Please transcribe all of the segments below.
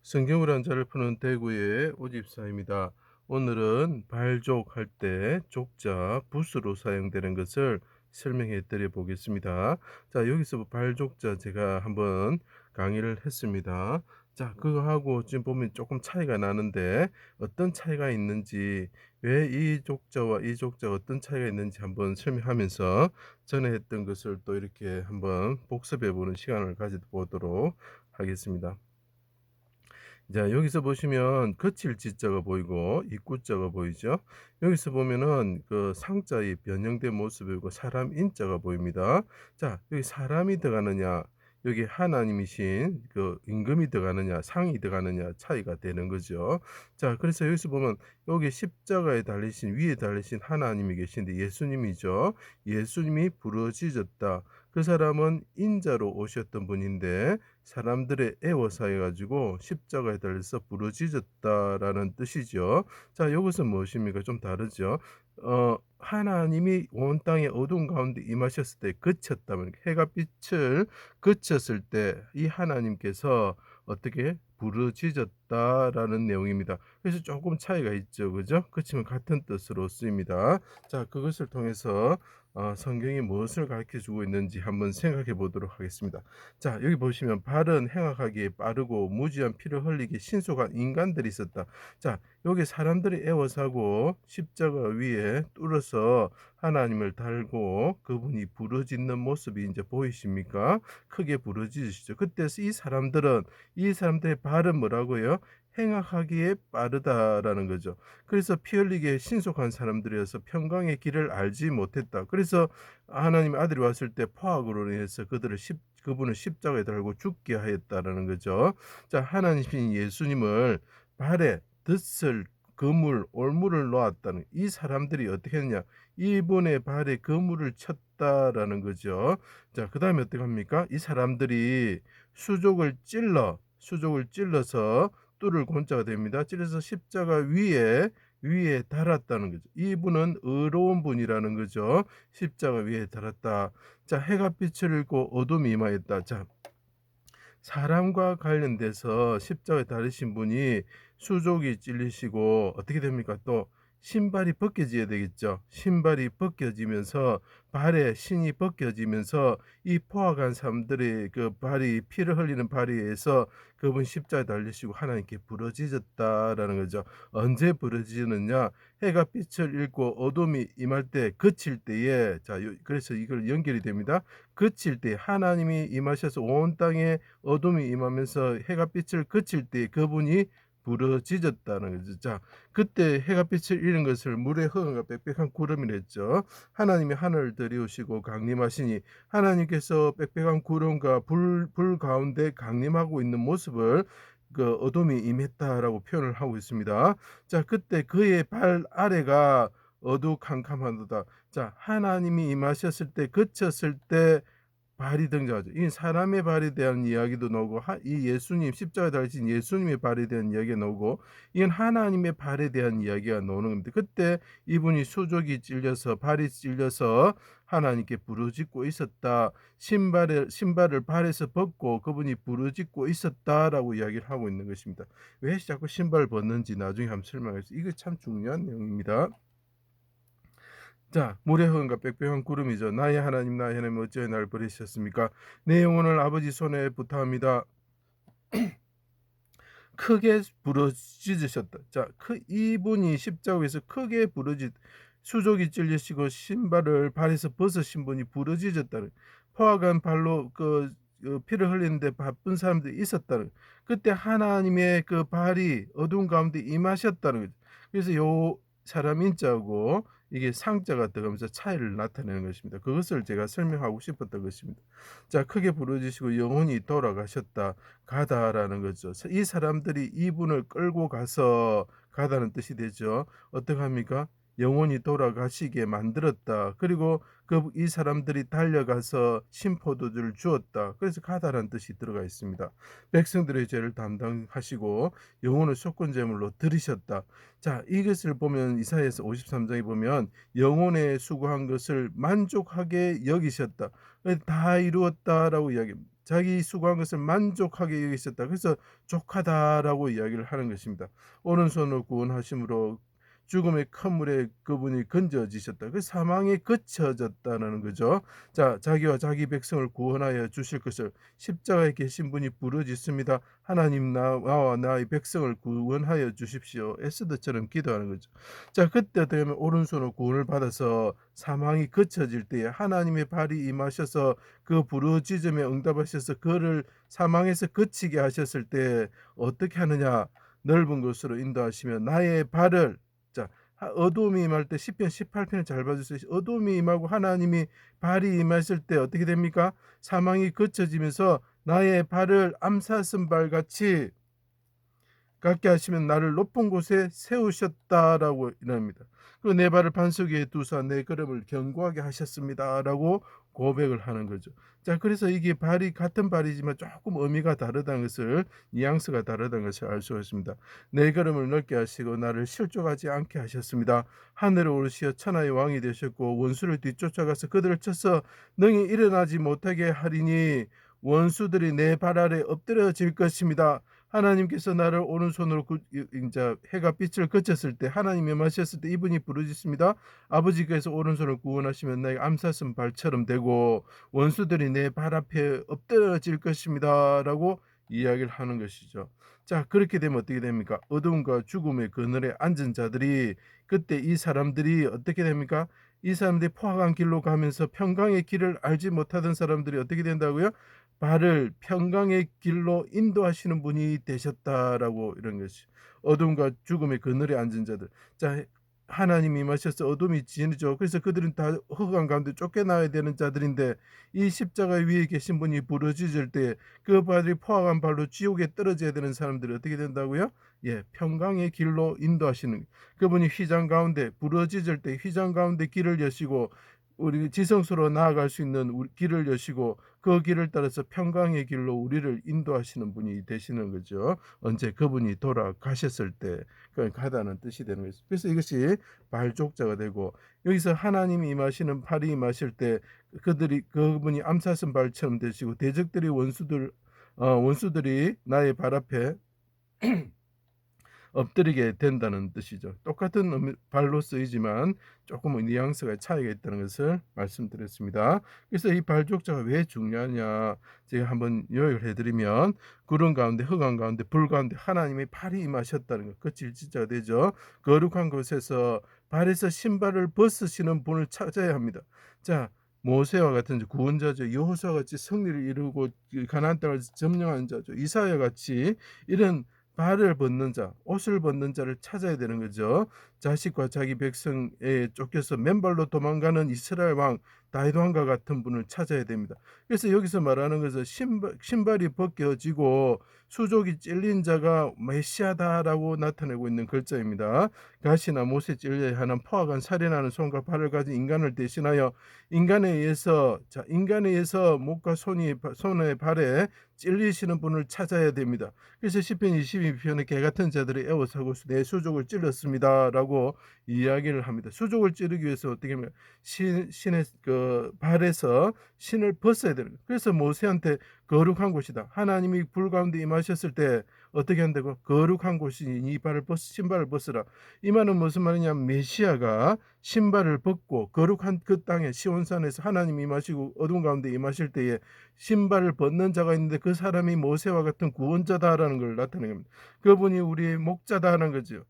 성경을 한자를 푸는 대구의 오집사입니다. 오늘은 발족할 때 족자 붓으로 사용되는 것을 설명해 드려 보겠습니다. 자, 여기서 발족자 제가 한번 강의를 했습니다. 자, 그거하고 지금 보면 조금 차이가 나는데 어떤 차이가 있는지, 왜 이 족자와 이 족자가 어떤 차이가 있는지 한번 설명하면서 전에 했던 것을 또 이렇게 한번 복습해 보는 시간을 가져보도록 하겠습니다. 자, 여기서 보시면 거칠 지자가 보이고 입구자가 보이죠. 여기서 보면은 그 상자의 변형된 모습이고 사람 인자가 보입니다. 자, 여기 사람이 들어가느냐, 여기 하나님이신 그 임금이 들어가느냐, 상이 들어가느냐 차이가 되는 거죠. 자, 그래서 여기서 보면 여기 십자가에 달리신, 위에 달리신 하나님이 계신데 예수님이죠. 예수님이 부르짖었다. 그 사람은 인자로 오셨던 분인데 사람들의 애워사해 가지고 십자가에 달려서 부르짖었다라는 뜻이죠. 자, 요것은 무엇입니까? 좀 다르죠. 하나님이 온 땅의 어두운 가운데 임하셨을 때 그쳤다면, 해가 빛을 그쳤을 때 이 하나님께서 어떻게 부르짖었다라는 내용입니다. 그래서 조금 차이가 있죠. 그죠? 그치만 같은 뜻으로 쓰입니다. 자, 그것을 통해서 성경이 무엇을 가르쳐 주고 있는지 한번 생각해 보도록 하겠습니다. 자, 여기 보시면 발은 행악하기에 빠르고 무지한 피를 흘리기 신속한 인간들이 있었다. 자, 여기 사람들이 애워사고 십자가 위에 뚫어서 하나님을 달고 그분이 부르짖는 모습이 이제 보이십니까? 크게 부르짖으시죠. 그때 이 사람들의 발은 뭐라고요? 행악하기에 빠르다라는 거죠. 그래서 피 흘리기에 신속한 사람들이어서 평강의 길을 알지 못했다. 그래서 하나님의 아들이 왔을 때 포악으로 인해서 그분을 십자가에 달고 죽게 하였다라는 거죠. 자, 하나님이신 예수님을 발에 덧을 그물 올무를 놓았다는, 이 사람들이 어떻게 했냐? 이분의 발에 그물을 쳤다라는 거죠. 자, 그다음에 어떻게 합니까? 이 사람들이 수족을 찔러서 뚫을 권자가 됩니다. 찔러서 십자가 위에 달았다는 거죠. 이분은 의로운 분이라는 거죠. 십자가 위에 달았다. 자, 해가 빛을 잃고 어둠이 임하였다. 자, 사람과 관련돼서 십자가에 달리신 분이 수족이 찔리시고 어떻게 됩니까? 또 신발이 벗겨져야 되겠죠. 신발이 벗겨지면서 발에 신이 벗겨지면서 이 포악한 사람들의 그 발이 피를 흘리는 발에 의해서 그분 십자가에 달리시고 하나님께 부러지셨다라는 거죠. 언제 부러지느냐? 해가 빛을 잃고 어둠이 임할 때 그칠 때에, 자, 그래서 이걸 연결이 됩니다. 그칠 때 하나님이 임하셔서 온 땅에 어둠이 임하면서 해가 빛을 그칠 때 그분이 부르짖었다는 거죠. 자, 그때 해가 빛을 잃은 것을 물의 흐름과 빽빽한 구름이라 했죠. 하나님이 하늘을 들이우시고 강림하시니 하나님께서 빽빽한 구름과 불 가운데 강림하고 있는 모습을 그 어둠이 임했다라고 표현을 하고 있습니다. 자, 그때 그의 발 아래가 어두캄캄하도다. 자, 하나님이 임하셨을 때 그쳤을 때 발이 등장하죠. 이 사람의 발에 대한 이야기도 나오고 이 예수님 십자가에 달리신 예수님의 발에 대한 이야기가 나오고, 이건 하나님의 발에 대한 이야기가 나오는 겁니다. 그때 이분이 수족이 찔려서 발이 찔려서 하나님께 부르짖고 있었다. 신발을 발에서 벗고 그분이 부르짖고 있었다라고 이야기를 하고 있는 것입니다. 왜 자꾸 신발을 벗는지 나중에 한번 설명하겠습니다. 이거 참 중요한 내용입니다. 자, 물의 흐름과 빽빽한 구름이죠. 나의 하나님 어찌하여 날 버리셨습니까? 내 영혼을 아버지 손에 부탁합니다. 크게 부르짖으셨다. 자, 이분이 십자가에서 크게 수족이 찔리시고 신발을 발에서 벗으신 분이 부르짖었다는, 포악한 발로 피를 흘리는데 바쁜 사람들이 있었다는, 그때 하나님의 그 발이 어두운 가운데 임하셨다는 거죠. 그래서 요 사람 인자하고 이게 상자가 들어가면서 차이를 나타내는 것입니다. 그것을 제가 설명하고 싶었던 것입니다. 자, 크게 부르짖으시고 영혼이 돌아가셨다. 가다라는 거죠. 이 사람들이 이분을 끌고 가서, 가다는 뜻이 되죠. 어떻게 합니까? 영혼이 돌아가시게 만들었다. 그리고 이 사람들이 달려가서 신포도주를 주었다. 그래서 가다라는 뜻이 들어가 있습니다. 백성들의 죄를 담당하시고 영혼을 속건제물로 들이셨다. 자, 이것을 보면 이사야서 53장에 보면 영혼에 수고한 것을 만족하게 여기셨다. 다 이루었다라고 이야기합니다. 자기 수고한 것을 만족하게 여기셨다. 그래서 족하다라고 이야기를 하는 것입니다. 오른손으로 구원하심으로 죽음의 큰 물에 그분이 건져지셨다. 그 사망이 그쳐졌다는 거죠. 자, 자기와 자기 백성을 구원하여 주실 것을 십자가에 계신 분이 부르짖습니다. 하나님, 나와 나의 백성을 구원하여 주십시오. 에스더처럼 기도하는 거죠. 자, 그때 되면 오른손으로 구원을 받아서 사망이 그쳐질 때에 하나님의 발이 임하셔서 그 부르짖음에 응답하셔서 그를 사망에서 그치게 하셨을 때 어떻게 하느냐? 넓은 곳으로 인도하시며 나의 발을, 자, 어둠이 임할 때 시편 18편을 잘 봐주세요. 어둠이 임하고 하나님이 발이 임하실 때 어떻게 됩니까? 사망이 그쳐지면서 나의 발을 암사슴 발같이 같게 하시면 나를 높은 곳에 세우셨다라고 이랍니다. 그 내 발을 반석 위에 두사 내 걸음을 견고하게 하셨습니다라고 고백을 하는 거죠. 자, 그래서 이게 발이 같은 발이지만 조금 의미가 다르다는 것을, 뉘앙스가 다르다는 것을 알 수가 있습니다. 내 걸음을 넓게 하시고 나를 실족하지 않게 하셨습니다. 하늘에 오르시어 천하의 왕이 되셨고 원수를 뒤쫓아가서 그들을 쳐서 능히 일어나지 못하게 하리니 원수들이 내 발 아래 엎드려질 것입니다. 하나님께서 나를 오른손으로 이제 해가 빛을 그쳤을 때 하나님이 임하셨을 때 이분이 부르짖습니다. 아버지께서 오른손을 구원하시면 나의 암사슴 발처럼 되고 원수들이 내 발 앞에 엎드러질 것입니다라고 이야기를 하는 것이죠. 자, 그렇게 되면 어떻게 됩니까? 어둠과 죽음의 그늘에 앉은 자들이, 그때 이 사람들이 어떻게 됩니까? 이 사람들이 포악한 길로 가면서 평강의 길을 알지 못하던 사람들이 어떻게 된다고요? 발을 평강의 길로 인도하시는 분이 되셨다라고, 이런 것이 어둠과 죽음의 그늘에 앉은 자들. 자, 하나님이 임하셔서 어둠이 지죠. 그래서 그들은 다 흑암 가운데 쫓겨나야 되는 자들인데 이 십자가 위에 계신 분이 부르짖을 때 그 발이 포악한 발로 지옥에 떨어져야 되는 사람들이 어떻게 된다고요? 예, 평강의 길로 인도하시는, 그분이 휘장 가운데 부르짖을 때 휘장 가운데 길을 여시고 우리 지성소로 나아갈 수 있는 길을 여시고 그 길을 따라서 평강의 길로 우리를 인도하시는 분이 되시는 거죠. 언제 그분이 돌아가셨을 때 가다는 뜻이 되는 것입니다. 그래서 이것이 발족자가 되고, 여기서 하나님이 임하시는 발이 임하실 때 그분이 암사슴 발처럼 되시고 대적들이 원수들이 나의 발 앞에 엎드리게 된다는 뜻이죠. 똑같은 발로 쓰이지만 조금은 뉘앙스가 차이가 있다는 것을 말씀드렸습니다. 그래서 이 발족자가 왜 중요하냐, 제가 한번 요약을 해드리면 구름 가운데 흑암 가운데 불 가운데 하나님의 발이 임하셨다는 것, 그 질지자가 되죠. 거룩한 곳에서 발에서 신발을 벗으시는 분을 찾아야 합니다. 자, 모세와 같은 구원자죠. 여호수아와 같이 승리를 이루고 가나안 땅을 점령한 자죠. 이사야 같이 이런 발을 벗는 자, 옷을 벗는 자를 찾아야 되는 거죠. 자식과 자기 백성에 쫓겨서 맨발로 도망가는 이스라엘 왕 다윗 왕과 같은 분을 찾아야 됩니다. 그래서 여기서 말하는 것은 신발이 벗겨지고 수족이 찔린 자가 메시아다라고 나타내고 있는 글자입니다. 가시나 못에 찔려야 하는 포악한 살인하는 손과 발을 가진 인간을 대신하여 인간에 의해서 목과 손의 발에 찔리시는 분을 찾아야 됩니다. 그래서 시편 22편에 개 같은 자들이 애워싸고 내 수족을 찔렀습니다라고 이야기를 합니다. 수족을 찌르기 위해서 어떻게 하면 신의 그 발에서 신을 벗어야 되는 거예요. 그래서 모세한테 거룩한 곳이다, 하나님이 불 가운데 임하셨을 때 어떻게 한다고? 거룩한 곳이니 이 신발을 벗으라. 이 말은 무슨 말이냐면 메시아가 신발을 벗고 거룩한 그 땅에 시온산에서 하나님이 임하시고 어둠 가운데 임하실 때에 신발을 벗는 자가 있는데 그 사람이 모세와 같은 구원자다라는 걸 나타내는 겁니다. 그분이 우리의 목자다라는 거죠.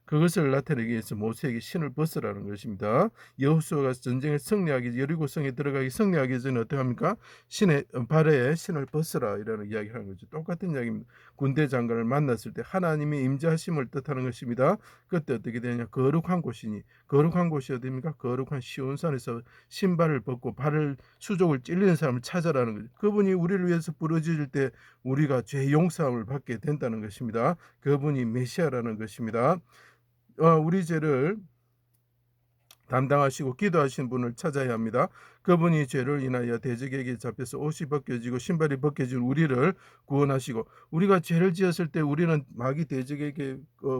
그것을 나타내기 위해서 모세에게 신을 벗으라는 것입니다. 여호수아가 전쟁에 승리하기, 여리고성에 들어가기 승리하기 전에 어떻게 합니까? 신의 발에 신을 벗으라 이라는 이야기하는 거죠. 똑같은 이야기입니다. 군대 장관을 만났을 때 하나님의 임재하심을 뜻하는 것입니다. 그때 어떻게 되냐? 거룩한 곳이니, 거룩한 곳이 어디입니까? 거룩한 시온산에서 신발을 벗고 발을 수족을 찔리는 사람을 찾아라는 거죠. 그분이 우리를 위해서 부르짖을 때 우리가 죄 용서함을 받게 된다는 것입니다. 그분이 메시아라는 것입니다. 우리 죄를 담당하시고 기도하시는 분을 찾아야 합니다. 그분이 죄를 인하여 대적에게 잡혀서 옷이 벗겨지고 신발이 벗겨진 우리를 구원하시고, 우리가 죄를 지었을 때 우리는 마귀 대적에게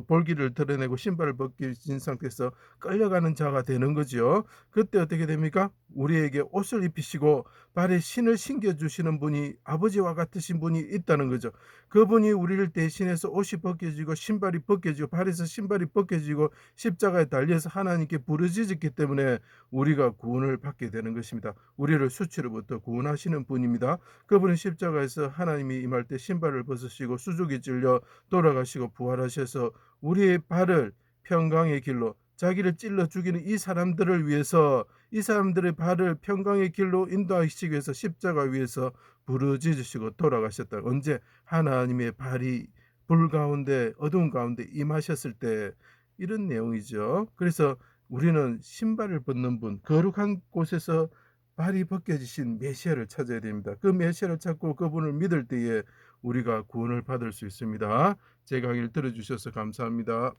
볼기를 드러내고 신발을 벗겨진 상태에서 끌려가는 자가 되는 거죠. 그때 어떻게 됩니까? 우리에게 옷을 입히시고 발에 신을 신겨 주시는 분이, 아버지와 같으신 분이 있다는 거죠. 그분이 우리를 대신해서 옷이 벗겨지고 신발이 벗겨지고 발에서 신발이 벗겨지고 십자가에 달려서 하나님께 부르짖었기 때문에 우리가 구원을 받게 되는 것입니다. 우리를 수치로부터 구원하시는 분입니다. 그분은 십자가에서 하나님이 임할 때 신발을 벗으시고 수족이 찔려 돌아가시고 부활하셔서 우리의 발을 평강의 길로, 자기를 찔러 죽이는 이 사람들을 위해서, 이 사람들의 발을 평강의 길로 인도하시기 위해서 십자가 위에서 부르짖으시고 돌아가셨다. 언제? 하나님의 발이 불 가운데 어두운 가운데 임하셨을 때, 이런 내용이죠. 그래서 우리는 신발을 벗는 분, 거룩한 곳에서 발이 벗겨지신 메시아를 찾아야 됩니다. 그 메시아를 찾고 그분을 믿을 때에 우리가 구원을 받을 수 있습니다. 제 강의를 들어주셔서 감사합니다.